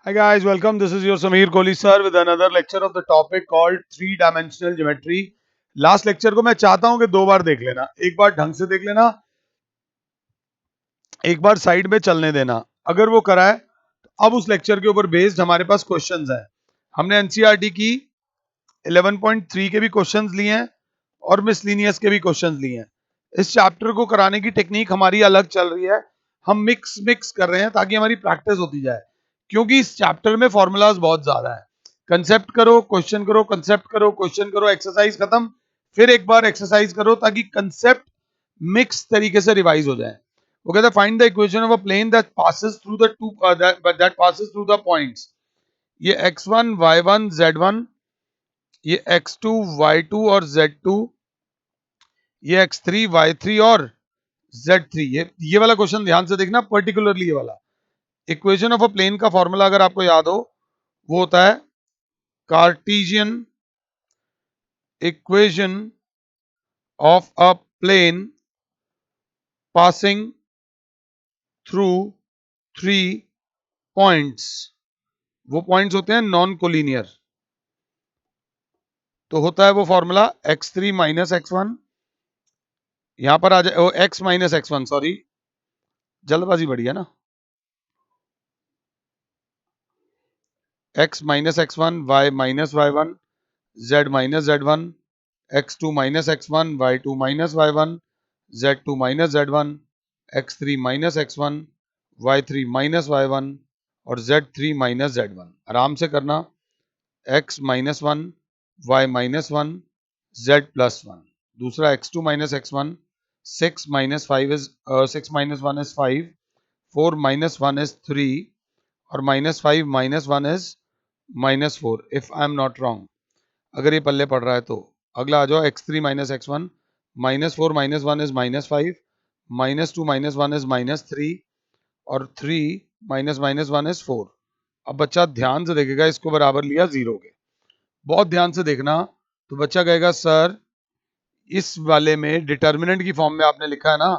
Hi guys, welcome. This is your Sameer Kohli sir with another lecture of the topic called three dimensional geometry. Last lecture को मैं चाहता हूं कि दो बार देख लेना, एक बार ढंग से देख लेना, एक बार साइड में चलने देना। अगर वो करा है तो अब उस लेक्चर के ऊपर बेस्ड हमारे पास क्वेश्चंस हैं। हमने एनसीईआरटी की 11.3 के भी क्वेश्चंस लिए हैं और मिसलिनियस के भी क्वेश्चंस लिए हैं। इस चैप्टर को कराने की टेक्निक हमारी अलग चल रही है। हम मिक्स कर रहे हैं ताकि हमारी प्रैक्टिस होती जाए, क्योंकि इस चैप्टर में फॉर्मूलाज बहुत ज्यादा है। कंसेप्ट करो, क्वेश्चन करो, कंसेप्ट करो, क्वेश्चन करो, एक्सरसाइज खत्म, फिर एक बार एक्सरसाइज करो ताकि कंसेप्ट मिक्स तरीके से रिवाइज हो जाए। वो कहता है find the equation of a plane that passes through the two that passes through the points. ये x1 y1 z1, ये x2 y2 और z2, ये x3 y3 और z3। ये वाला क्वेश्चन ध्यान से देखना, पर्टिकुलरली ये वाला। इक्वेशन ऑफ अ प्लेन का फॉर्मूला अगर आपको याद हो, वो होता है Cartesian equation of a plane passing through three points. वो पॉइंट्स होते हैं नॉन कोलिनियर। तो होता है वो फॉर्मूला x3 माइनस x1, यहां पर आ जाए x माइनस x1, सॉरी जल्दबाजी बढ़ी है ना। x minus x1, y minus y1, z minus z1, x2 minus x1, y2 minus y1, z2 minus z1, x3 minus x1, y3 minus y1 और z3 minus z1। आराम से करना। x minus one, y minus one, z plus one. दूसरा x2 minus x1, 6 minus 5 is 6 minus 1 is 5, 4 minus 1 is 3 और minus 5 minus 1 is minus 4 if I am not wrong, अगर ये पल्ले पड़ रहा है तो। अगला आ जाओ x3 minus x1, minus 4 minus 1 is minus 5, minus 2 minus 1 is minus 3 और 3 माइनस माइनस 1 इज 4। अब बच्चा ध्यान से देखेगा, इसको बराबर लिया जीरो के। बहुत ध्यान से देखना। तो बच्चा कहेगा सर इस वाले में डिटर्मिनेंट की फॉर्म में आपने लिखा है ना,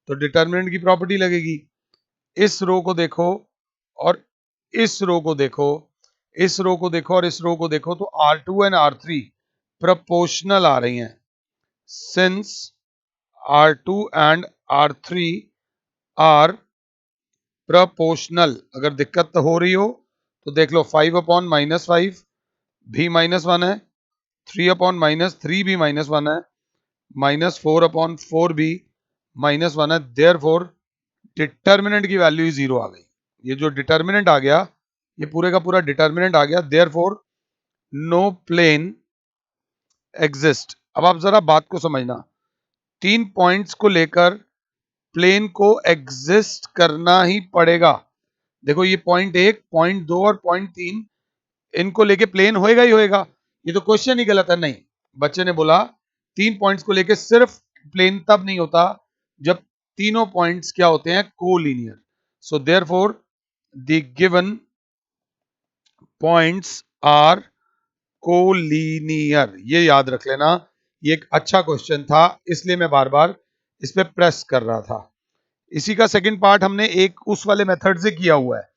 तो डिटर्मिनेंट की प्रॉपर्टी लगेगी। इस रो को देखो और इस रो को देखो, इस रो को देखो और इस रो को देखो, तो R2 एंड R3 प्रपोर्शनल आ रही हैं। Since R2 and R3 are proportional, अगर दिक्कत हो रही हो तो देख लो 5 अपॉन माइनस 5 भी माइनस 1 है, 3 अपॉन माइनस 3 भी माइनस 1 है, माइनस 4 अपॉन 4 भी माइनस 1 है। देयरफॉर डिटर्मिनेंट की वैल्यू ही जीरो आ गई। ये जो डिटर्मिनेंट आ गया, ये पूरे का पूरा डिटर्मिनेंट आ गया। Therefore no plane exist. अब आप जरा बात को समझना, तीन पॉइंट्स को लेकर प्लेन को एग्जिस्ट करना ही पड़ेगा। देखो ये पॉइंट एक, पॉइंट दो और पॉइंट तीन, इनको लेके प्लेन होएगा ही होएगा। ये तो क्वेश्चन ही गलत है। नहीं, बच्चे ने बोला तीन पॉइंट्स को लेके सिर्फ प्लेन तब नहीं होता जब तीनों पॉइंट्स क्या होते हैं, collinear. So therefore the given points are collinear. ये याद रख लेना, ये एक अच्छा क्वेश्चन था, इसलिए मैं बार बार इस पे प्रेस कर रहा था। इसी का सेकंड पार्ट हमने एक उस वाले मेथड से किया हुआ है,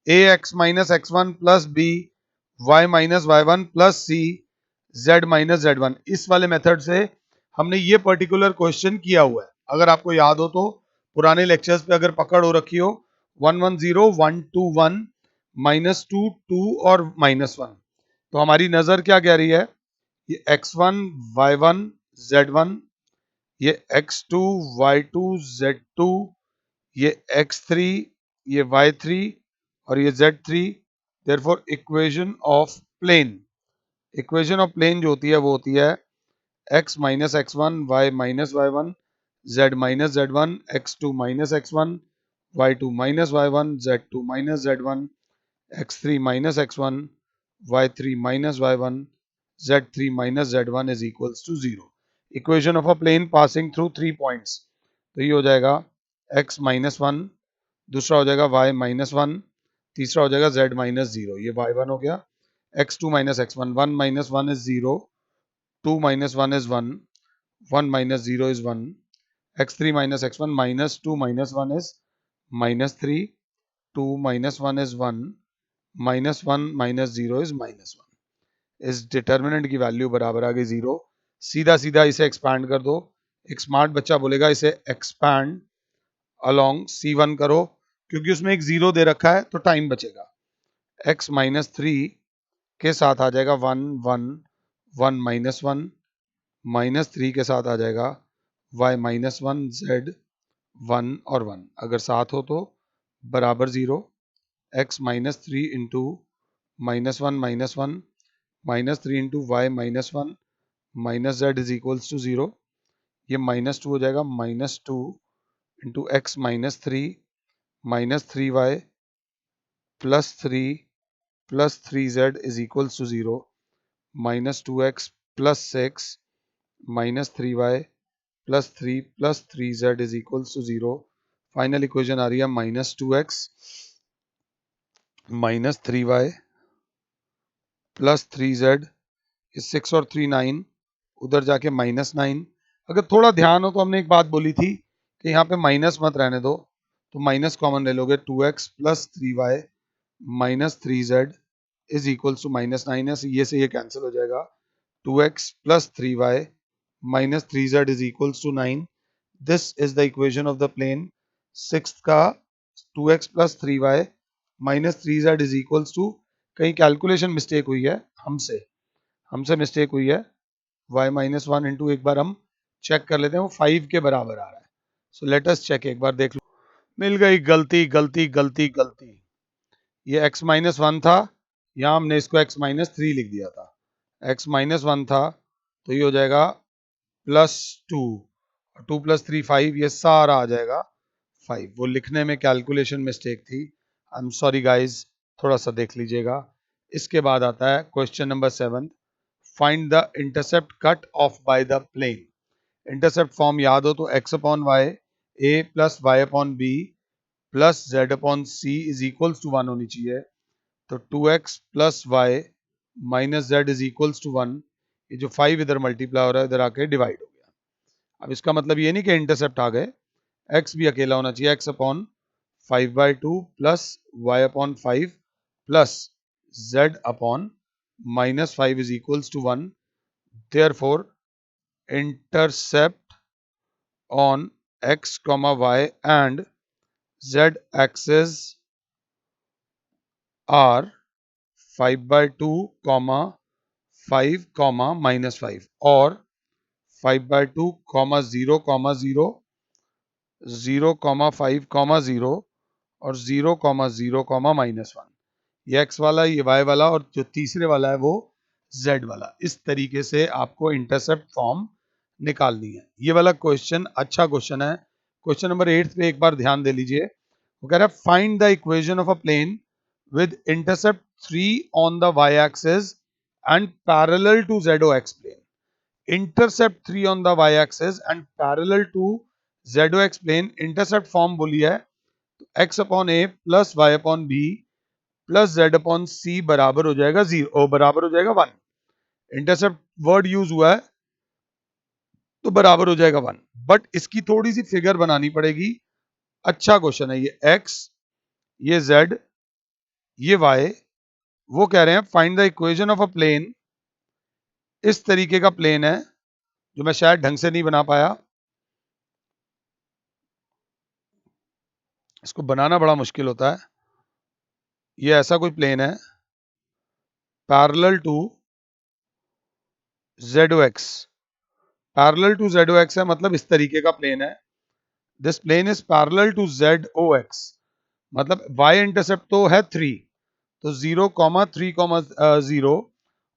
a x minus x one plus b y minus y one plus c z minus z one. इस वाले मेथड से हमने ये पर्टिकुलर क्वेश्चन किया हुआ है। अगर आपको याद हो तो पुराने लेक्चर्स पे अगर पकड़ हो रखी हो, 110 121 माइनस टू टू और माइनस वन। तो हमारी नजर क्या कह रही है, ये x1 y1 z1, ये x2 y2 z2, ये x3, ये y3 और ये z3। Therefore equation of plane, equation of plane जो होती है वो होती है x minus x one, y minus y one, z minus z one, x two minus x one, y two minus y one, z two minus z one, x three minus x one, y three minus y one, z three minus z one is equals to zero. Equation of a plane passing through three points. तो ये हो जाएगा x minus one, दूसरा हो जाएगा y minus one, तीसरा हो जाएगा z माइनस जीरो। ये y1 हो गया। x2 minus x one, one minus one is zero, two minus one is one, one minus zero is one, x3 minus x one, minus two minus one is minus three, two minus one is one, -1 - 0 is -1। इस determinant की value बराबर आ गई 0। सीधा सीधा इसे expand कर दो। एक स्मार्ट बच्चा बोलेगा इसे एक्सपैंड अलोंग C1 करो, क्योंकि उसमें एक 0 दे रखा है तो टाइम बचेगा। x -3 के साथ आ जाएगा 1 1 1 -1, -3 के साथ आ जाएगा y -1 z 1 और 1, अगर साथ हो तो बराबर 0। x -3 इंटू -1 -1 -3 इंटू y -1 minus z is equals to 0। ये -2 हो जाएगा, -2 into x -3 plus 3z is equals to 0, -2x plus 6 -3y plus 3z is equals to 0। Final equation आ रही है -2x -3y प्लस 3z, 6 और 3 9, उधर जाके -9। अगर थोड़ा ध्यान हो तो हमने एक बात बोली थी कि यहाँ पे माइनस मत रहने दो, तो माइनस कॉमन ले लोगे। 2x plus 3y minus 3z is equals to -9 है, ये से ये कैंसिल हो जाएगा। 2x plus 3y minus 3z is equals to 9। This is the equation of the plane. Sixth का 2x plus 3y minus 3z is equals to, कहीं calculation mistake हुई है, हमसे मिस्टेक हुई है। y -1 इंटू, एक बार हम चेक कर लेते हैं, वो 5 के बराबर आ रहा है। सो लेट अस चेक, एक बार देख लो। मिल गई, गलती गलती गलती गलती। ये x -1 था, यहाँ हमने इसको x -3 लिख दिया था। x -1 था तो ये हो जाएगा +2, 2 + 3 5, ये सारा आ जाएगा 5। वो लिखने में कैलकुलेशन मिस्टेक थी, आई एम सॉरी गाइज, थोड़ा सा देख लीजिएगा। इसके बाद आता है question number 7, find the intercept cut off by the plane. Intercept form याद हो तो x upon y a plus y upon b plus z upon c is equals to 1 होनी चाहिए। तो 2x plus y minus z is equals to 1। ये जो 5 इधर multiply हो रहा है इधर आके डिवाइड हो गया। अब इसका मतलब ये नहीं कि इंटरसेप्ट आ गए, x भी अकेला होना चाहिए। x upon 5/2 plus y upon 5 plus z upon -5 is equals to 1। Therefore intercept on x comma y and z axis are 5/2 comma 5 comma -5 और 5/2 comma 0 comma 0 0 comma 5 comma 0 और 0 comma 0 comma -1। ये x वाला, ये y वाला, और जो तीसरे वाला है वो z वाला। इस तरीके से आपको इंटरसेप्ट फॉर्म निकालनी है। ये वाला क्वेश्चन अच्छा क्वेश्चन है। क्वेश्चन नंबर 8 पे एक बार ध्यान दे लीजिए। वो कह रहा है find the equation of a plane with intercept 3 on the y axis and parallel to ZOX plane. Intercept 3 on the y axis and parallel to ZOX plane. Intercept form बोली है x upon a plus y upon b plus z upon c बराबर हो जाएगा 0, बराबर हो जाएगा 1। Intercept word use हुआ है तो बराबर हो जाएगा 1, बट इसकी थोड़ी सी फिगर बनानी पड़ेगी। अच्छा क्वेश्चन है ये। x, ये z, ये y। वो कह रहे हैं find the equation of a plane. इस तरीके का प्लेन है जो मैं शायद ढंग से नहीं बना पाया, इसको बनाना बड़ा मुश्किल होता है। ये ऐसा कोई प्लेन है parallel to ZOX। Parallel to ZOX है मतलब इस तरीके का प्लेन है। This plane is parallel to ZOX, मतलब y इंटरसेप्ट तो है 3, तो 0,3,0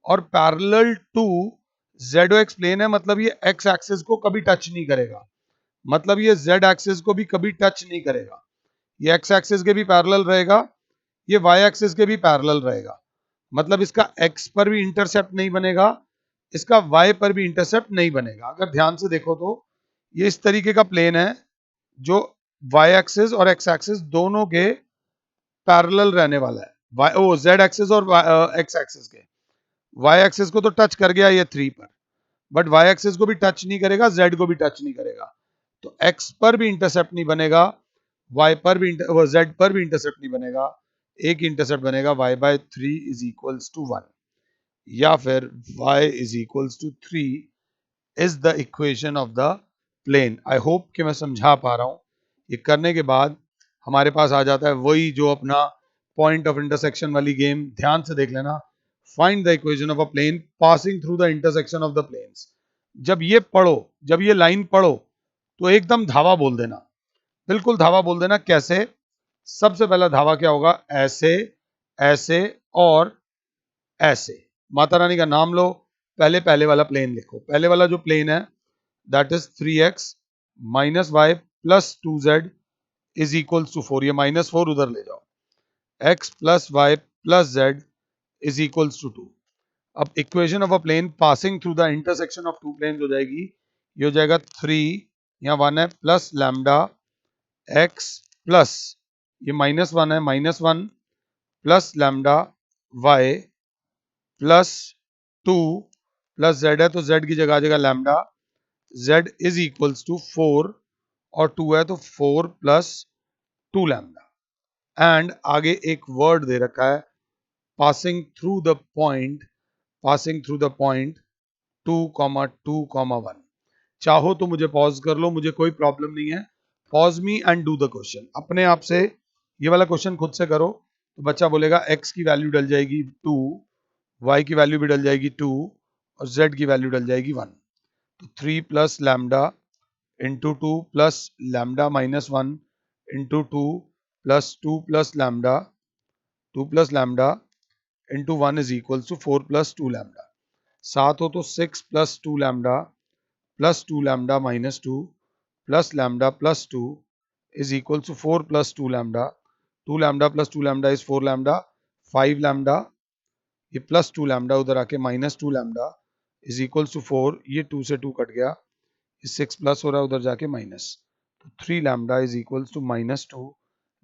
और पैरेलल टू ZOX प्लेन है, मतलब ये x एक्सिस को कभी टच नहीं करेगा, मतलब ये z एक्सिस को भी कभी टच नहीं करेगा। ये x एक्सिस के भी पैरेलल रहेगा, ये y एक्सिस के भी पैरेलल रहेगा, मतलब इसका x पर भी इंटरसेप्ट नहीं बनेगा, इसका y पर भी इंटरसेप्ट नहीं बनेगा। अगर ध्यान से देखो तो ये इस तरीके का प्लेन है जो y एक्सिस और x एक्सिस दोनों के पैरेलल रहने वाला है। z एक्सिस और x एक्सिस के। y एक्सिस को तो टच कर गया ये 3 पर, बट y एक्सिस को भी टच नहीं करेगा, z को भी टच नहीं करेगा। तो x पर भी इंटरसेप्ट नहीं बनेगा, y पर भी z पर भी इंटरसेप्ट नहीं बनेगा। एक इंटरसेप्ट बनेगा y/3 इज इक्वल्स टू 1, या फिर y is equals to 3 is the equation of the plane. I hope कि मैं समझा पा रहा हूं। ये करने के बाद हमारे पास आ जाता है वही जो अपना पॉइंट ऑफ इंटरसेक्शन वाली गेम, ध्यान से देख लेना। Find the equation of a plane passing through the intersection of the planes. जब ये पढ़ो, जब ये लाइन पढ़ो, तो एकदम धावा बोल देना, बिल्कुल धावा बोल देना। कैसे? सबसे पहला धावा क्या होगा? ऐसे, ऐसे और ऐसे। माता रानी का नाम लो, पहले पहले वाला प्लेन लिखो। पहले वाला जो प्लेन है that is 3x minus y plus 2z is equals to 4। ये -4 उधर ले जाओ। x plus y plus z is equals to 2। अब equation of a plane passing through the intersection of two planes हो जाएगी। ये हो जाएगा 3, यहाँ 1 है, प्लस लैम्डा x प्लस ये -1 है, -1 plus lambda y plus 2 plus z है, तो z की जगह आ जाएगा lambda z is equals to 4 और 2 है तो 4 प्लस 2 लैम्डा। एंड आगे एक वर्ड दे रखा है passing through the point, passing through the point 2,2,1। चाहो तो मुझे पॉज कर लो, मुझे कोई प्रॉब्लम नहीं है। Pause me and do the question. अपने आप से ये वाला क्वेश्चन खुद से करो। तो बच्चा बोलेगा x की वैल्यू डल जाएगी 2, y की वैल्यू भी डल जाएगी 2 और z की वैल्यू डल जाएगी 1। तो 3 plus lambda into 2 plus lambda minus 1 into 2 plus lambda 2 plus lambda into 1 is equals to 4 plus 2 lambda. 7 हो तो 6 plus 2 lambda plus 2 lambda minus 2 plus lambda plus 2 is equal to 4 plus 2 lambda. 2 lambda plus 2 lambda is 4 lambda, 5 lambda, ये plus 2 lambda उधर आके minus 2 lambda is equal to 4। ये 2 से 2 cut गया, ये 6 plus हो रहा है उधर जाके माइनस, तो 3 lambda is equal to -2।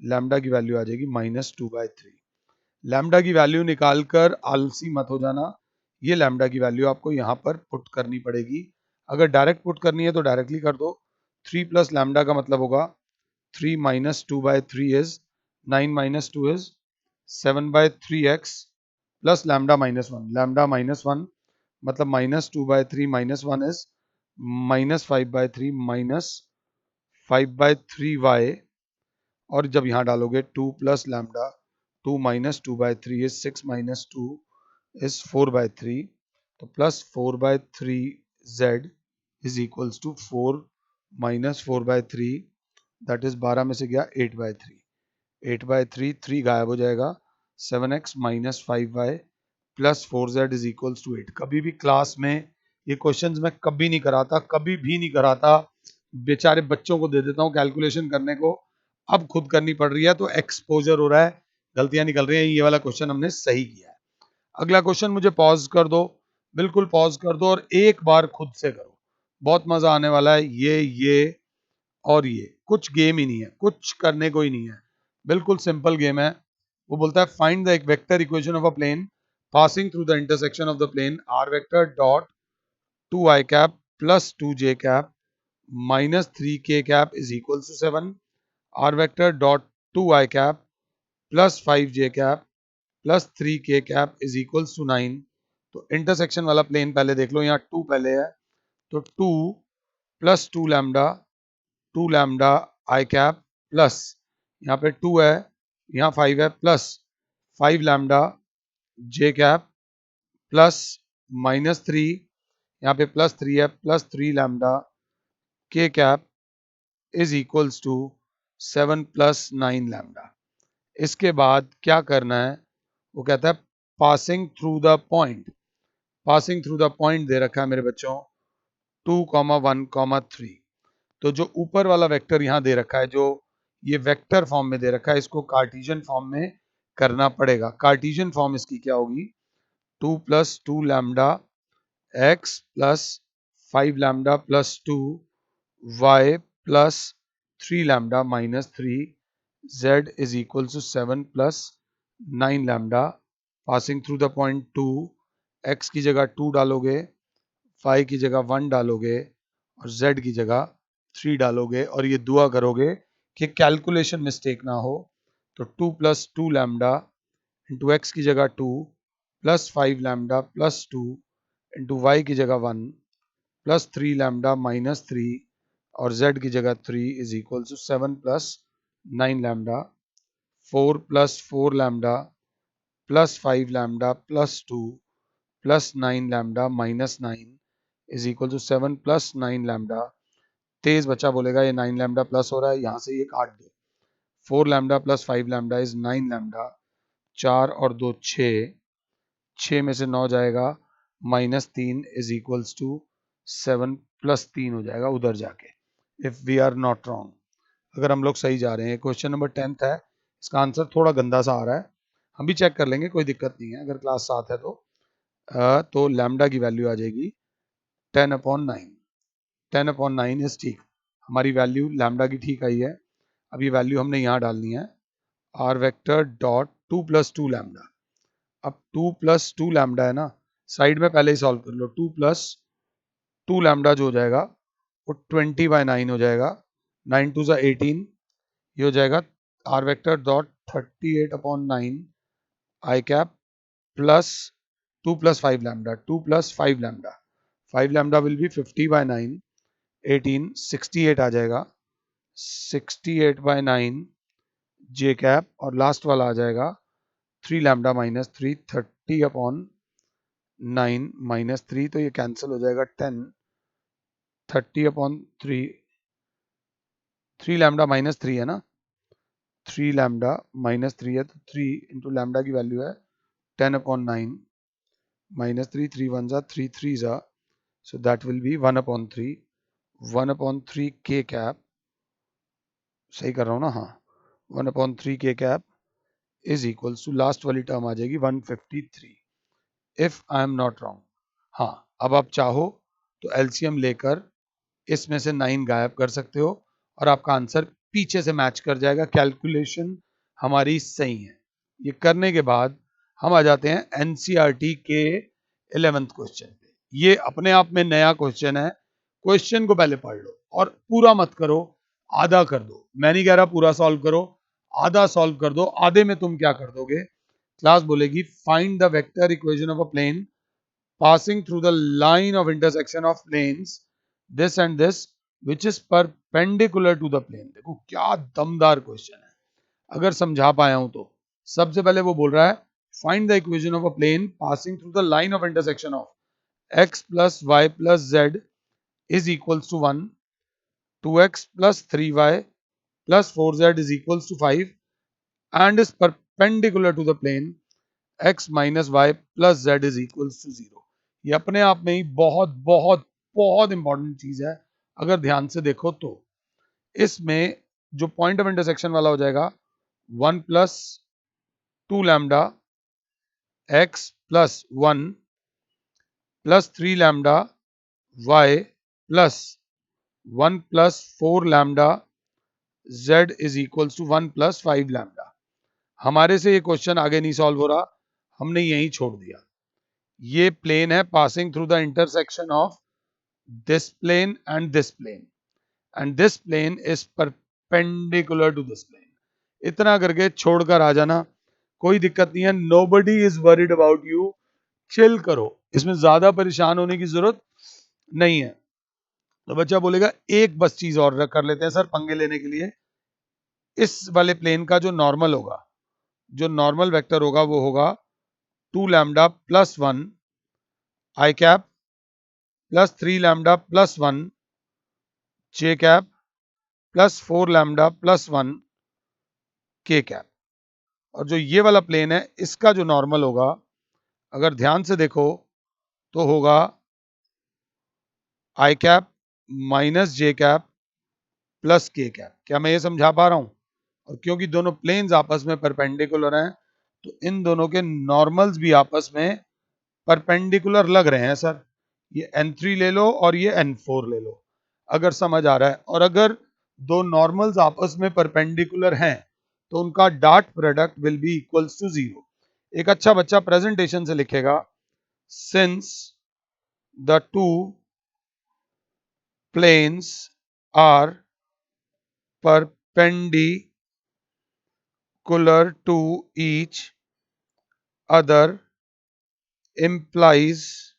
Lambda की वैल्यू आ जाएगी -2/3। लैम्डा की वैल्यू निकालकर आलसी मत हो जाना। ये लैम्डा की वैल्यू आपको यहाँ पर पुट करनी पड़ेगी। अगर डायरेक्ट पुट करनी है तो डायरेक्टली कर दो। 3 प्लस लैम्डा का मतलब होगा 3 minus 2/3 is 9 minus 2 is 7/3x plus lambda -1। Lambda -1 मतलब -2/3 -1 इज -5/3 -5/3y। और जब यहाँ डालोगे 2 plus lambda 2 minus 2/3 is 6 minus 2 is 4/3, तो plus 4/3z is equals to 4 minus 4/3 that is 12 में से गया 8/3। 8/3 3 गायब हो जाएगा। 7x minus 5y plus 4z is equals to 8। कभी भी क्लास में ये क्वेश्चंस मैं कभी नहीं कराता, कभी भी नहीं कराता। बेचारे बच्चों को दे देता हूँ कैलकुलेशन करने को, अब खुद करनी पड़ रही है तो एक्सपोजर हो रहा है, गलतियां निकल रही हैं। ये वाला क्वेश्चन हमने सही किया है। अगला क्वेश्चन मुझे पॉज कर दो, बिल्कुल पॉज कर दो और एक बार खुद से करो, बहुत मजा आने वाला है। ये और ये कुछ गेम ही नहीं है, कुछ करने को ही नहीं है, बिल्कुल सिंपल गेम है। वो बोलता है फाइंड द एक vector equation of a plane passing through the intersection of the plane r vector dot 2i cap plus 2j cap minus 3k cap is equal to 7। R vector dot 2i cap plus 5j cap plus 3k cap is equal to 9। तो intersection वाला plane पहले देख लो, यहाँ 2 पहले है तो 2 plus 2 lambda 2 lambda i cap plus यहाँ पे 2 है, यहाँ 5 है, plus 5 lambda j cap plus -3, यहाँ पे प्लस 3 है, plus 3 lambda k cap is equals to 7 plus 9 lambda. इसके बाद क्या करना है? वो कहता है passing through the point. Passing through the point दे रखा है मेरे बच्चों 2,1,3। तो जो ऊपर वाला वेक्टर यहाँ दे रखा है, जो ये वेक्टर फॉर्म में दे रखा है, इसको कार्टेशियन फॉर्म में करना पड़ेगा। कार्टेशियन फॉर्म इसकी क्या होगी? 2 plus 2 lambda x plus 5 lambda plus 2 y plus 3 lambda minus 3 z is equal to 7 plus 9 lambda. Passing through the point 2, x की जगह 2 डालोगे, y की जगह 1 डालोगे और z की जगह 3 डालोगे और ये दुआ करोगे कि कैलकुलेशन मिस्टेक ना हो। तो 2 प्लस 2 लैम्डा इंटू एक्स की जगह 2 plus 5 lambda plus 2 into y की जगह 1 प्लस 3 लैम्डा माइनस 3 और z की जगह 3 is equal to 7 plus 9 lambda 4 plus 4 lambda plus 5 lambda plus 2 plus 9 lambda minus 9 is equal to 7 plus 9 lambda. तेज बच्चा बोलेगा ये 9 लैम्डा प्लस हो रहा है, यहाँ से ये काट दे। 4 lambda plus 5 lambda is 9 lambda, 4 और 2 6, 6 में से 9 जाएगा, minus 3 is equals to 7 plus 3 हो जाएगा उधर जाके, if we are not wrong, अगर हम लोग सही जा रहे हैं। क्वेश्चन नंबर 10th है, इसका आंसर थोड़ा गंदा सा आ रहा है, हम भी चेक कर लेंगे, कोई दिक्कत नहीं है, अगर क्लास 7 है तो लैम्डा की वैल्यू आ जाएगी 10/9। 10/9 इज ठीक, हमारी वैल्यू लैम्डा की ठीक आई है। अब ये वैल्यू हमने यहाँ डालनी है, r vector dot 2 plus 2 lambda. अब 2 प्लस 2 लैम्डा है ना, साइड में पहले ही सॉल्व कर लो। 2 प्लस 2 लैम्डा जो हो जाएगा वो 20/9 हो जाएगा, 9 2 ज़ा 18, ये हो जाएगा r vector dot 38/9 i cap plus 2 plus 5 lambda, 2 plus 5 lambda, 5 lambda will be 50/9, 18 68 आ जाएगा, 68/9 जे कैप, और लास्ट वाला आ जाएगा 3 लैम्डा माइनस 3, 30/9 माइनस 3, तो ये कैंसिल हो जाएगा 10, 30/3, 3 लैम्डा माइनस 3 है ना, 3 लैम्डा माइनस 3 है, तो 3 इंटू लैम्डा की वैल्यू है 10/9 माइनस 3, 3 1 ज़ा 3 3 ज़ा, so that will be 1/3, 1/3 k cap, सही कर रहा हूँ ना, हाँ, 1/3 k cap is equals to last वाली टर्म आ जाएगी 153, if I am not wrong. हाँ, अब आप चाहो तो एलसीएम लेकर इसमें से 9 गायब कर सकते हो और आपका आंसर पीछे से मैच कर जाएगा, कैलकुलेशन हमारी सही है। ये करने के बाद हम आ जाते हैं एनसीईआरटी के 11th क्वेश्चन पे। ये अपने आप में नया क्वेश्चन है, क्वेश्चन को पहले पढ़ लो और पूरा मत करो, आधा कर दो। मैं नहीं कह रहा पूरा सॉल्व करो, आधा सॉल्व कर दो। आधे में तुम क्या कर दोगे, क्लास बोलेगी find the vector equation of a plane passing through the line of intersection of planes this and this which is perpendicular to the plane। देखो क्या दमदार क्वेश्चन है, अगर समझा पाया हूं तो। सबसे पहले वो बोल रहा है find the equation of a plane passing through the line of intersection of x plus y plus z is equals to 1, 2x plus 3y plus 4z is equals to 5 and is perpendicular to the plane x minus y plus z is equals to 0। ये अपने आप में ही बहुत बहुत बहुत important चीज है, अगर ध्यान से देखो तो। इसमें जो पॉइंट ऑफ इंटरसेक्शन वाला हो जाएगा 1 plus 2 lambda x plus 1 plus 3 lambda y plus 1 plus 4 lambda z is equals to 1 plus 5 lambda. हमारे से ये क्वेश्चन आगे नहीं सॉल्व हो रहा, हमने यहीं छोड़ दिया। ये प्लेन है passing through the intersection of this plane and this plane and this plane is perpendicular to this plane। इतना करके छोड़कर आ जाना, कोई दिक्कत नहीं है, nobody is worried about you, chill करो, इसमें ज्यादा परेशान होने की जरूरत नहीं है। तो बच्चा बोलेगा एक बस चीज और कर लेते हैं सर पंगे लेने के लिए, इस वाले प्लेन का जो नॉर्मल होगा, जो नॉर्मल वेक्टर होगा वो होगा 2 लैम्डा प्लस 1 आई कैप प्लस 3 लैम्डा प्लस 1 जे कैप प्लस 4 लैम्डा प्लस 1 के कैप। और जो ये वाला प्लेन है इसका जो नॉर्मल होगा, अगर ध्यान से देखो तो होगा आई cap minus j cap plus k cap. क्या मैं ये समझा पा रहा हूं? और क्योंकि दोनों प्लेन्स आपस में परपेंडिकुलर हैं तो इन दोनों के नॉर्मल्स भी आपस में परपेंडिकुलर लग रहे हैं सर। ये n3 ले लो और ये n4 ले लो, अगर समझ आ रहा है। और अगर दो नॉर्मल्स आपस में परपेंडिकुलर हैं तो उनका dot product will be equals to 0। एक अच्छा बच्चा प्रेजेंटेशन से लिखेगा since the two planes are perpendicular to each other implies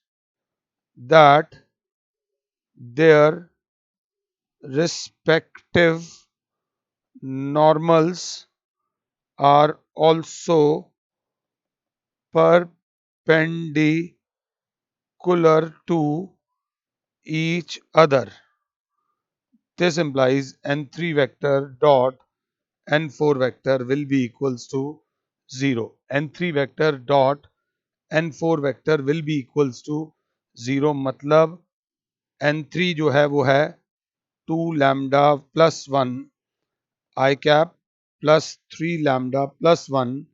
that their respective normals are also perpendicular to each other. This implies n3 vector dot n4 vector will be equals to 0. n3 vector dot n4 vector will be equals to 0 मतलब n3 जो है वो है 2 lambda plus 1 I cap plus 3 lambda plus 1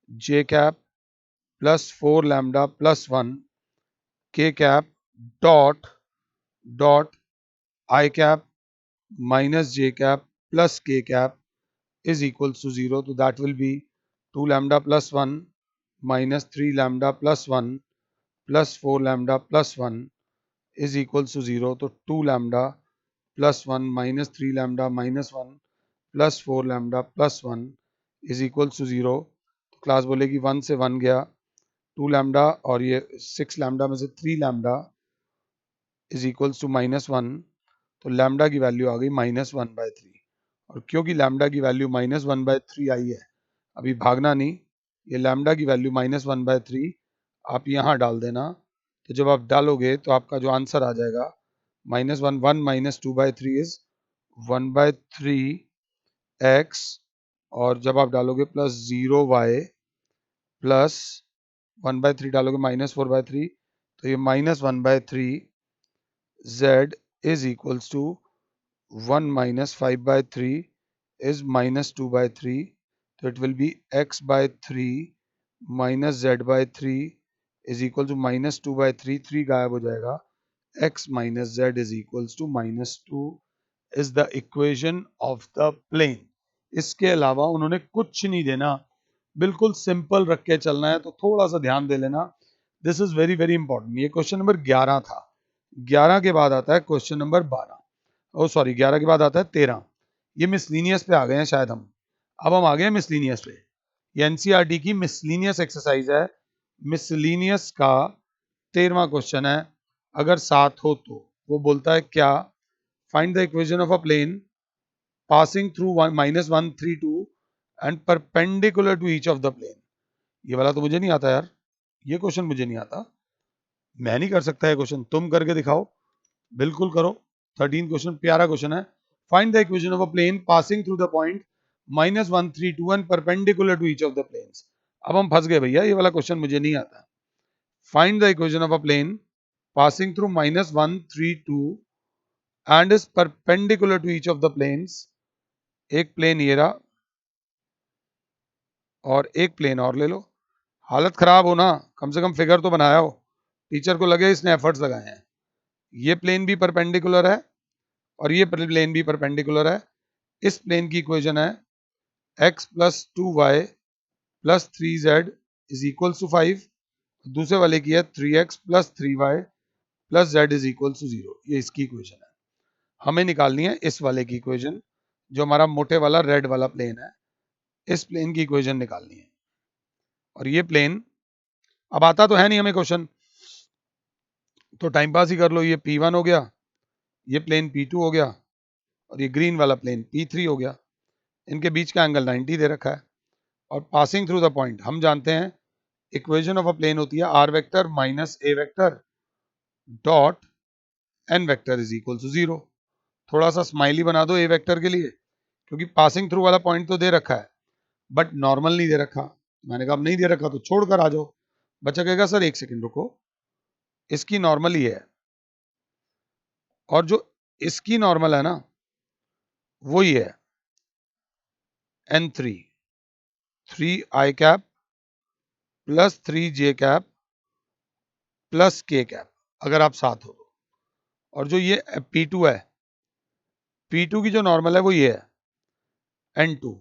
j cap plus 4 lambda plus 1 k cap dot I cap minus j cap plus k cap is equals to 0. So that will be 2 lambda plus 1 minus 3 lambda plus 1 plus 4 lambda plus 1 is equals to 0. So 2 lambda plus 1 minus 3 lambda minus 1 plus 4 lambda plus 1 is equals to 0. तो class बोलेगी 1 से 1 गया 2 lambda और ये 6 lambda में से 3 lambda is equals to -1. तो lambda की वैल्यू आ गई -1/3 और क्योंकि लैम्डा की वैल्यू -1/3 आई है अभी भागना नहीं, ये लैम्डा की वैल्यू -1/3 आप यहाँ डाल देना. तो जब आप डालोगे तो आपका जो आंसर आ जाएगा -1 1 - 2/3 इज 1/3x और जब आप डालोगे +0y प्लस 1/3 डालोगे -4/3 तो ये -1/3 z is equals to 1 - 5/3 is -2/3. तो it will be x/3 minus z/3 is equal to -2/3. 3 गायब हो जाएगा. x minus z is equals to -2 is the equation of the plane. इसके अलावा उन्होंने कुछ नहीं देना, बिल्कुल सिंपल रख के चलना है. तो थोड़ा सा ध्यान दे लेना. This is very very important. ये क्वेश्चन नंबर 11 था. 11 के बाद आता है क्वेश्चन नंबर 12. ओ सॉरी 11 के बाद आता है 13. ये मिसलीनियस पे आ गए हैं शायद हम. अब हम आ गए हैं मिसलीनियस पे. ये एनसीईआरटी की मिसलीनियस एक्सरसाइज है. मिसलीनियस का 13वां क्वेश्चन है. अगर 7 हो तो वो बोलता है क्या? Find the equation of a plane passing through -1 3 2 and perpendicular to each of the plane. ये वाला तो मुझे नहीं आता यार. ये क्वेश्चन मुझे नहीं आता. मैं नहीं कर सकता ये क्वेश्चन. तुम करके दिखाओ. बिल्कुल करो. 13 क्वेश्चन प्यारा क्वेश्चन है. Find the equation of a plane passing through the point -1 3 2 and perpendicular to each of the planes. अब हम फंस गए भैया. ये वाला क्वेश्चन मुझे नहीं आता. Find the equation of a plane passing through -1 3 2 and is perpendicular to each of the planes. एक प्लेन ये रहा और एक प्लेन और ले लो. हालत खराब हो ना, कम से कम फिगर तो बनाया हो. टीचर को लगे इसने एफर्ट्स लगाए हैं. ये प्लेन भी परपेंडिकुलर है और ये प्लेन भी परपेंडिकुलर है. इस प्लेन की इक्वेशन है x + 2y + 3z is equal to 5. दूसरे वाले की है 3x + 3y + z is equal to 0. ये इसकी इक्वेशन है. हमें निकालनी है इस वाले की इक्वेशन, जो हमारा मोटे वाला रेड वाला प्लेन है. इस प्लेन की इक्वेशन निकालनी है. और ये प्लेन अब आता तो है नहीं हमें क्वेश्चन, तो टाइम पास ही कर लो. ये P1 हो गया, ये प्लेन P2 हो गया और ये ग्रीन वाला प्लेन P3 हो गया. इनके बीच का एंगल 90 दे रखा है. और पासिंग थ्रू द पॉइंट हम जानते हैं इक्वेशन ऑफ अ प्लेन होती है r vector minus a vector dot n vector is equal to 0. थोड़ा सा स्माइली बना दो a वेक्टर के लिए, क्योंकि पासिंग थ्रू वाला पॉइंट तो दे रखा है बट नॉर्मल नहीं दे रखा. मैंने कहा अब नहीं दे रखा तो छोड़कर आ जाओ. बच्चा कहेगा सर एक सेकंड रुको, इसकी नॉर्मल ही है और जो इसकी नॉर्मल है ना वो ही है n3 3i cap plus 3j cap plus k cap अगर आप साथ हो तो. और जो ये P2 है, P2 की जो नॉर्मल है वो ये है n2.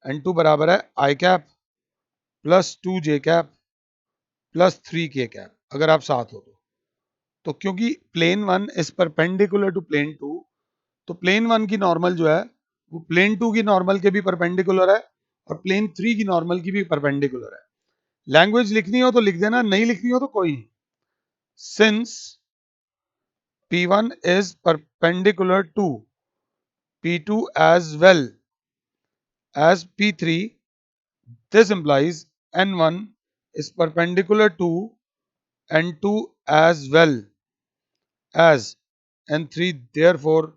n2 बराबर है i cap plus 2j cap plus 3k cap अगर आप साथ हो तो क्योंकि plane 1 is perpendicular to plane 2, तो प्लेन 1 की नॉर्मल जो है वो प्लेन 2 की नॉर्मल के भी परपेंडिकुलर है और प्लेन 3 की नॉर्मल की भी परपेंडिकुलर है। लैंग्वेज लिखनी हो तो लिख देना, नहीं लिखनी हो तो कोई नहीं। Since P1 is perpendicular to P2 as well as P3, this implies N1 is perpendicular to N2 as well as N3. Therefore,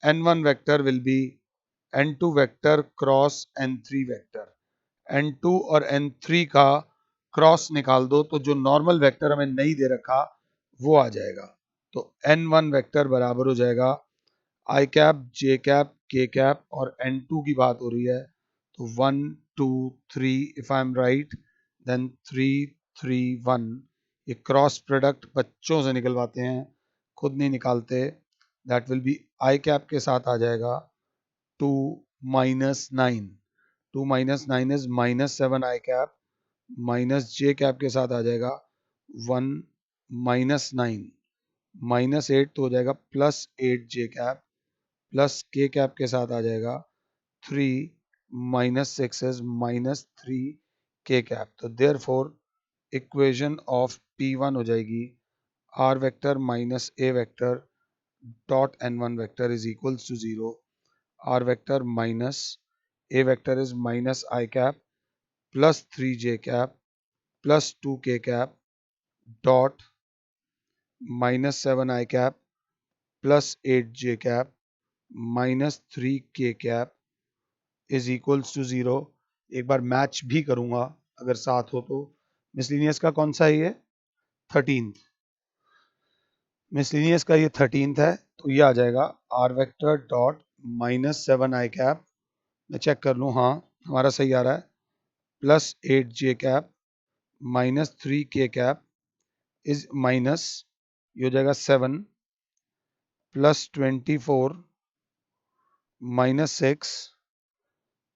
N1 vector will be N2 vector cross N3 vector. N2 और N3 का cross निकाल दो तो जो normal vector हमें नहीं दे रखा वो आ जाएगा। तो N1 वेक्टर बराबर हो जाएगा आई कैप, जे कैप, के कैप, और N2 की बात हो रही है तो 1 2 3, if I am right then 3 3 1। ये क्रॉस प्रोडक्ट बच्चों से निकलवाते हैं, खुद नहीं निकालते। That will be i cap के साथ आ जाएगा 2 minus 9, 2 minus 9 is minus 7 i cap, minus j cap के साथ आ जाएगा 1 माइनस 9, माइनस 8 तो हो जाएगा प्लस 8 जे कैप, प्लस के कैप के साथ आ जाएगा 3 minus 6 is minus 3 k cap. तो देयरफॉर इक्वेशन ऑफ P1 हो जाएगी r vector minus a vector dot n1 vector is equals to 0, r vector minus a vector is minus i cap plus 3 j cap plus 2 k cap dot minus 7 i cap plus 8 j cap minus 3 k cap is equals to 0। एक बार match भी करूंगा अगर साथ हो तो। Miscellaneous का कौन सा है ये? 13th। मिसलिनियस का ये 13th है तो ये आ जाएगा r vector dot minus 7 i cap, मैं चेक कर लूँ, हाँ हमारा सही आ रहा है, plus 8 J cap minus 3 k cap is minus, ये हो जाएगा 7 plus 24 minus 6,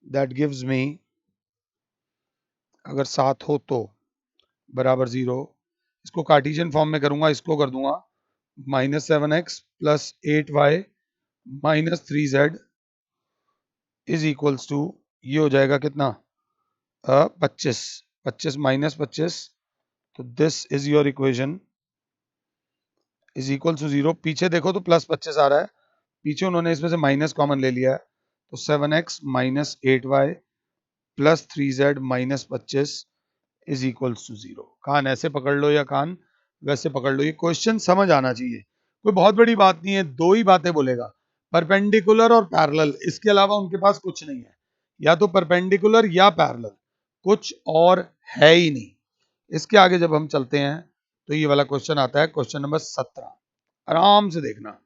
that gives me, अगर साथ हो तो बराबर 0। इसको कार्टेशियन फॉर्म में करूंगा, इसको कर दूंगा minus 7x plus 8y minus 3z is equals to, ये हो जाएगा कितना 25, 25 माइनस 25, तो this is your equation is equal to 0। पीछे देखो तो प्लस 25 आ रहा है, पीछे उन्होंने इसमें से माइनस कॉमन ले लिया है तो 7x minus 8y plus 3z minus 25 is equals to 0। कान ऐसे पकड़ लो या कान वैसे पकड़ लो, ये क्वेश्चन समझ आना चाहिए, कोई बहुत बड़ी बात नहीं है, दो ही बातें बोलेगा, परपेंडिकुलर और पैरेलल, इसके अलावा उनके पास कुछ नहीं है, या तो परपेंडिकुलर या पैरेलल, कुछ और है ही नहीं। इसके आगे जब हम चलते हैं तो ये वाला क्वेश्चन आता है, क्वेश्चन नंबर 17। आराम से देखना,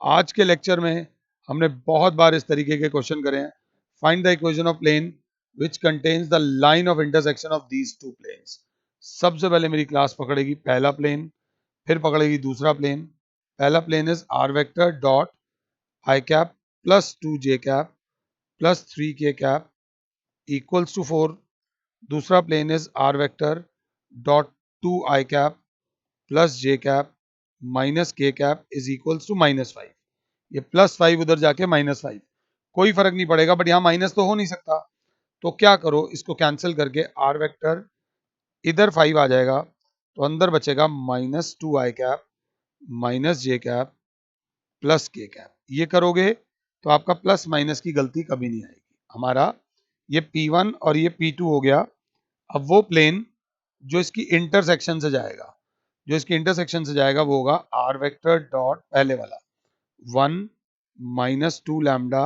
आज के लेक्चर में हमने बहुत बार इस तरीके के क्वेश्चन करे हैं। Find the equation of plane which contains the line of intersection of these two planes. सबसे पहले मेरी क्लास पकड़ेगी पहला प्लेन, फिर पकड़ेगी दूसरा प्लेन। पहला plane is r vector dot i cap plus 2 j cap plus 3 k cap equals to 4। दूसरा plane is r vector dot 2 i cap plus j cap minus k cap is equals to minus 5। ये plus 5 उधर जाके minus 5, कोई फर्क नहीं पड़ेगा, but यहाँ minus तो हो नहीं सकता, तो क्या करो, इसको कैंसिल करके आर वेक्टर इधर 5 आ जाएगा तो अंदर बचेगा minus 2 i cap minus j cap plus k cap. ये करोगे तो आपका प्लस माइनस की गलती कभी नहीं आएगी। हमारा ये P1 और ये P2 हो गया। अब वो प्लेन जो इसकी इंटरसेक्शन से जाएगा, जो इसके इंटरसेक्शन से जाएगा वो होगा आर वेक्टर डॉट पहले वाला 1 माइनस 2 लैम्डा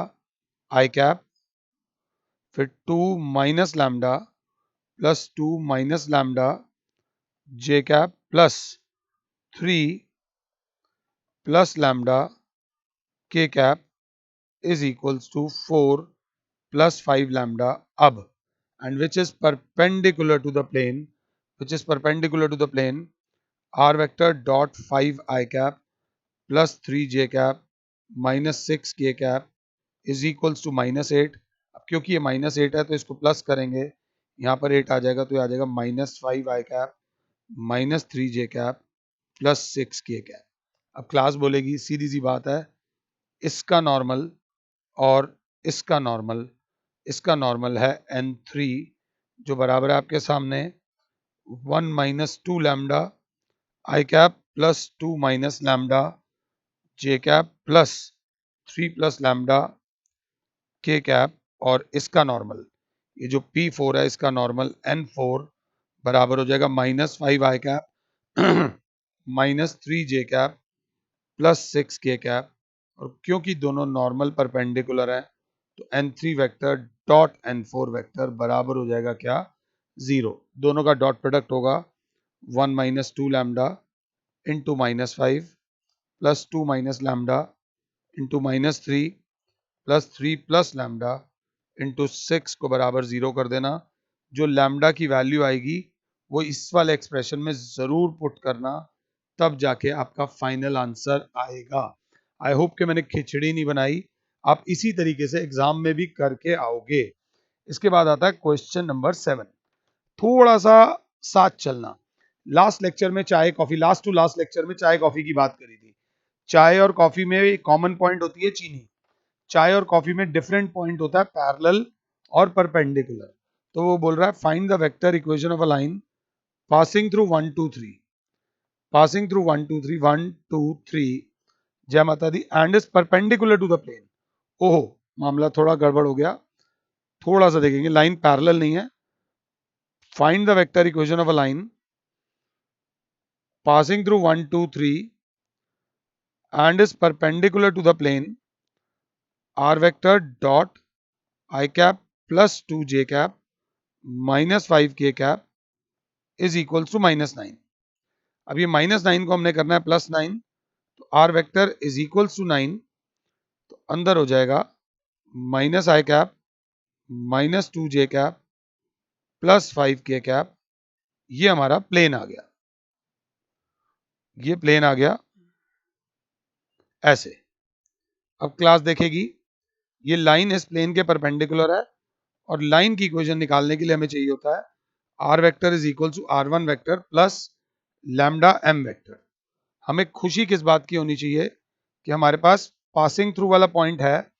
आई कैप, फिर 2 minus lambda plus 2 minus lambda j cap plus 3 plus lambda k cap is equals to 4 plus 5 lambda अब, and which is perpendicular to the plane, which is perpendicular to the plane r vector dot 5 I cap plus 3 j cap minus 6 k cap is equals to minus 8। अब क्योंकि ये minus 8 है तो इसको plus करेंगे, यहाँ पर 8 आ जाएगा तो ये आ जाएगा minus 5 I cap minus 3 j cap plus 6 k cap। अब क्लास बोलेगी सीधी सी बात है, इसका नॉर्मल और इसका नॉर्मल इसका नॉर्मल है n3 जो बराबर है आपके सामने 1 minus 2 lambda i cap plus 2 minus lambda j cap plus 3 plus lambda k cap और इसका नॉर्मल ये जो P4 है इसका नॉर्मल n4 बराबर हो जाएगा माइनस 5 आई कैप माइनस 3 जे कैप प्लस 6 के कैप और क्योंकि दोनों नॉर्मल परपेंडिकुलर है तो n3 vector dot n4 vector बराबर हो जाएगा क्या 0 दोनों का डॉट प्रोडक्ट होगा 1 minus 2 lambda into minus 5 plus 2 minus lambda into minus 3 plus 3 plus lambda into 6 को बराबर 0 कर देना जो लैम्डा की वैल्यू आएगी वो इस वाले एक्सप्रेशन में जरूर पुट करना तब जाके आपका फाइनल आंसर आएगा। आई होप कि मैंने खिचड़ी नहीं बनाई, आप इसी तरीके से एग्जाम में भी करके आओगे। इसके बाद आता है क्वेश्चन नंबर 7। थोड़ा सा साथ चलना, लास्ट लेक्चर में चाय coffee, last to last lecture में चाय कॉफी की बात करी थी। चाय और कॉफी में कॉमन पॉइंट होती है चीनी, चाय और कॉफी में डिफरेंट पॉइंट होता है पैरेलल और परपेंडिकुलर। तो वो बोल रहा है find the vector equation of a line passing through 1 2 3, passing through 1 2 3 1 2 3 जय माता दी and is perpendicular to the plane. ओहो मामला थोड़ा गड़बड़ हो गया, थोड़ा सा देखेंगे, लाइन पैरेलल नहीं है। Find the vector equation of a line passing through 1 2 3 and is perpendicular to the plane r vector dot i cap plus 2 j cap minus 5 k cap is equal to minus 9। अब ये minus 9 को हमने करना है plus 9, तो r vector is equal to 9, तो अंदर हो जाएगा minus i cap minus 2 j cap plus 5 k cap. ये हमारा प्लेन आ गया, ये प्लेन आ गया ऐसे। अब क्लास देखेगी ये लाइन इस प्लेन के परपेंडिकुलर है और लाइन की इक्वेशन निकालने के लिए हमें चाहिए होता है r vector is equal to r one vector plus lambda m vector. हमें खुशी किस बात की होनी चाहिए कि हमारे पास पासिंग थ्रू वाला पॉइंट है,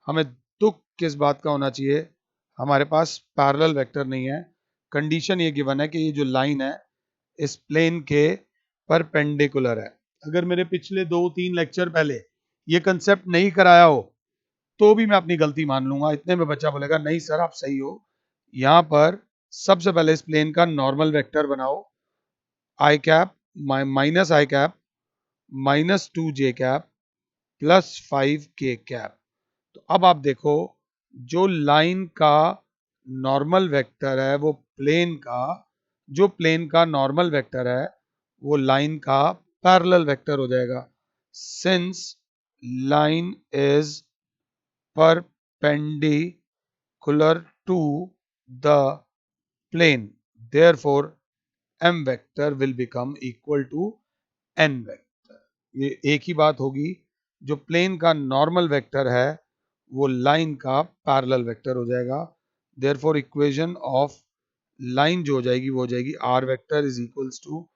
हमें दुख किस बात का होना चाहिए हमारे पास पैरेलल वेक्टर नहीं है। कंडीशन ये गिवन है कि ये जो लाइन है इस प्लेन के परपेंडिकुलर है। अगर मेरे पिछले 2-3 लेक्चर पहले ये कंसेप्ट नहीं कराया हो तो भी मैं अपनी गलती मान लूंगा, इतने में बच्चा बोलेगा नहीं सर आप सही हो। यहां पर सबसे पहले इस प्लेन का नॉर्मल वेक्टर बनाओ आई cap minus i cap minus 2 j cap plus 5 k cap. तो अब आप देखो जो लाइन का नॉर्मल वेक्टर है वो प्लेन का, जो प्लेन का नॉर्मल वेक्टर है वो लाइन का पैरेलल वेक्टर हो जाएगा। Since line is perpendicular to the plane, therefore m vector will become equal to n vector। ये एक ही बात होगी, जो प्लेन का नॉर्मल वेक्टर है वो लाइन का पैरेलल वेक्टर हो जाएगा। therefore इक्वेशन ऑफ लाइन जो हो जाएगी वो हो जाएगी r vector is equals to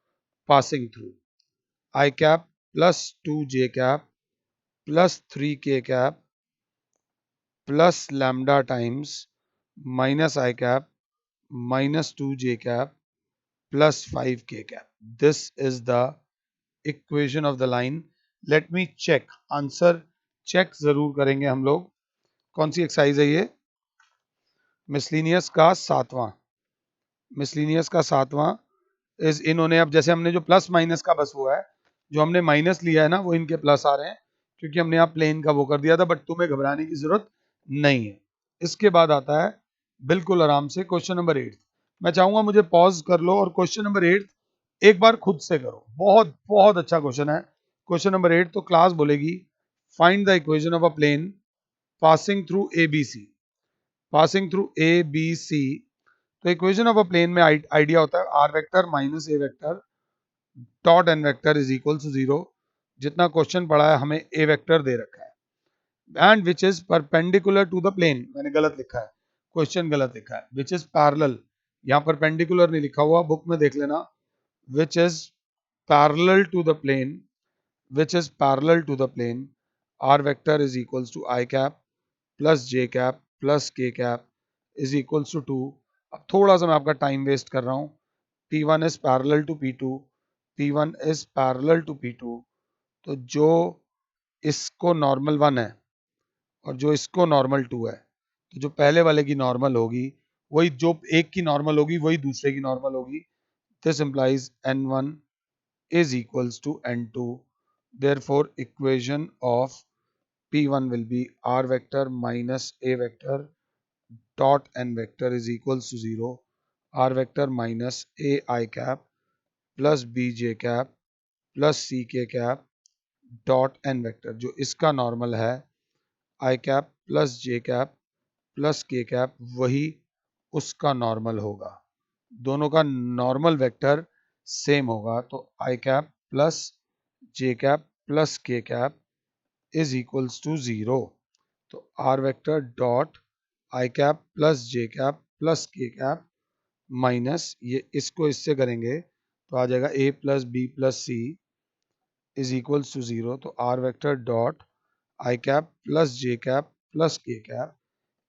passing through i cap plus 2 j cap plus 3 k cap plus lambda times minus i cap minus 2 j cap plus 5 k cap. This is the equation of the line. Let me check answer, check जरूर करेंगे हम लोग। कौन सी exercise है ये? Miscellaneous का सातवां, miscellaneous का सातवां इज इन्होंने, अब जैसे हमने जो प्लस माइनस का बस हुआ है, जो हमने माइनस लिया है ना वो इनके प्लस आ रहे हैं क्योंकि हमने यहाँ प्लेन का वो कर दिया था, बट तुम्हें घबराने की जरूरत नहीं है। इसके बाद आता है बिल्कुल आराम से क्वेश्चन नंबर 8। मैं चाहूंगा मुझे पॉज कर लो और क्वेश्चन नंबर 8 एक बार खुद से करो, बहुत बहुत अच्छा क्वेश्चन है। क्वेश्चन नंबर 8 तो क्लास बोलेगी find the equation of a plane passing through a b c, passing through a b c. तो इक्वेशन ऑफ अ प्लेन में आइडिया होता है r vector minus a vector dot n vector is equal to 0। जितना question पढ़ा है हमें ए vector दे रखा है and which is perpendicular to the plane, मैंने गलत लिखा है, क्वेश्चन गलत लिखा है, विच इज पैरेलल, यहाँ परपेंडिकुलर नहीं लिखा हुआ, बुक में देख लेना। Which is parallel to the plane, which is parallel to the plane r vector is equals to i cap plus j cap plus k cap is equals to 2। अब थोड़ा सा मैं आपका टाइम वेस्ट कर रहा हूँ। P1 is parallel to P2, P1 is parallel to P2, तो जो इसको नॉर्मल 1 है और जो इसको नॉर्मल 2 है, तो जो पहले वाले की नॉर्मल होगी वही जो एक की नॉर्मल होगी वही दूसरे की नॉर्मल होगी। This implies n1 is equals to n2, therefore equation of p1 will be r vector minus a vector dot n vector is equals to 0, r vector minus a I cap plus b j cap plus c k cap dot n vector, जो इसका normal है I cap plus j cap plus k cap वही उसका normal होगा। दोनों का normal vector same होगा, तो I cap plus j cap plus k cap is equals to 0। तो r vector dot I cap plus j cap plus k cap minus ये इसको इससे करेंगे तो आ जाएगा a plus b plus c is equals to 0। तो r vector dot I cap plus j cap plus k cap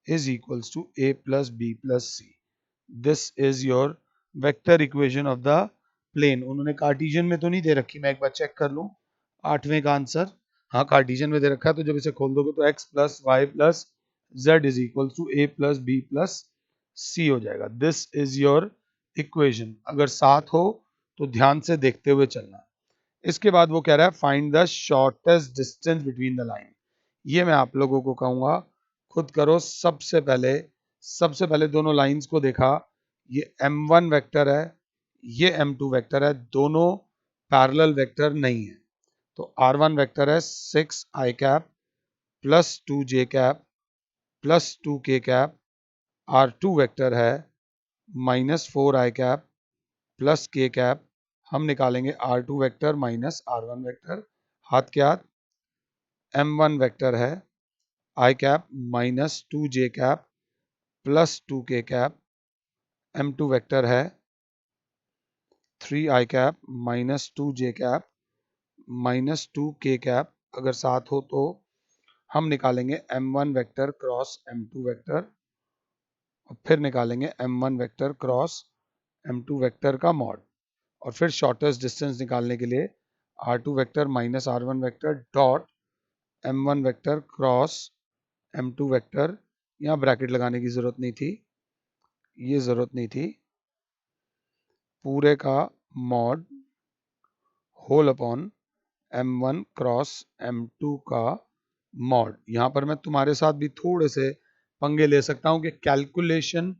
is equals to a plus b plus c. This is your vector equation of the plane. उन्होंने Cartesian में तो नहीं दे रखी, मैं एक बार check कर लूं। 8वें का आंसर हाँ कार्टिजियन में दे रखा है, तो जब इसे खोल दोगे तो x plus y plus z is equal to a plus b plus c हो जाएगा। This is your equation. अगर साथ हो तो ध्यान से देखते हुए चलना। इसके बाद वो कह रहा है find the shortest distance between the line. ये मैं आप लोगों को कहूंगा खुद करो। सबसे पहले दोनों लाइंस को देखा, ये m1 वेक्टर है, ये m2 वेक्टर है, दोनों पैरेलल वेक्टर नहीं है। तो r1 वेक्टर है 6 I cap plus 2 j cap plus 2 k cap, r2 vector है minus 4 I cap plus k cap. हम निकालेंगे r2 vector minus r1 vector, हाथ के हाथ। m1 वेक्टर है I cap minus 2 j cap plus 2 k cap, m2 vector है 3 I cap minus 2 j cap minus 2 k cap. अगर साथ हो तो हम निकालेंगे m1 vector cross m2 vector और फिर निकालेंगे m1 vector cross m2 vector का मॉड, और फिर शॉर्टेस्ट डिस्टेंस निकालने के लिए r2 vector minus r1 vector dot m1 vector cross m2 vector. यहाँ ब्रैकेट लगाने की जरूरत नहीं थी, ये जरूरत नहीं थी, पूरे का mod whole upon m1 cross m2 का मॉड। यहाँ पर मैं तुम्हारे साथ भी थोड़े से पंगे ले सकता हूँ कि कैलकुलेशन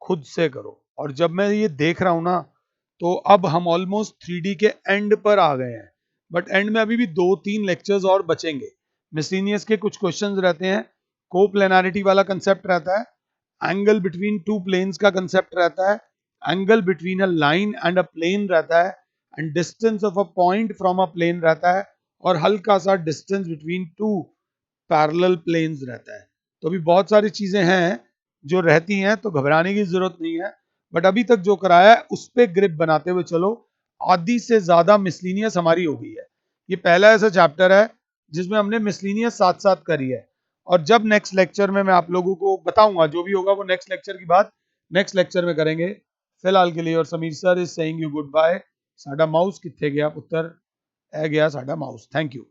खुद से करो। और जब मैं ये देख रहा हूँ ना, तो अब हम ऑलमोस्ट 3D के एंड पर आ गए हैं, बट एंड में अभी भी 2-3 लेक्चर्स और बचेंगे। मिसलिनियस के कुछ क्वेश्चंस रहते हैं, कोप्लेनारिटी वाला कंसेप्ट रहता है, एंगल बिटवीन टू प्लेन्स का कंसेप्ट रहता है, angle between a line and a plane रहता है, and distance of a point from a plane रहता है, और हल्का सा distance between two parallel planes रहता है। तो अभी बहुत सारी चीजें हैं जो रहती हैं, तो घबराने की जरूरत नहीं है। बट अभी तक जो कराया है उस पे ग्रिप बनाते हुए चलो। आधी से ज्यादा मिसलिनियस हमारी हो गई है। ये पहला ऐसा चैप्टर है जिसमें हमने मिसलिनियस साथ साथ करी है, और जब नेक्स्ट लेक्चर में मैं आप लोगों को बताऊंगा, जो भी होगा वो नेक्स्ट लेक्चर की बात नेक्स्ट लेक्चर में करेंगे। फिलहाल के लिए और Sameer sir is saying you goodbye. साडा माउस किथे गया पुत्र, ए गया साडा माउस। Thank you.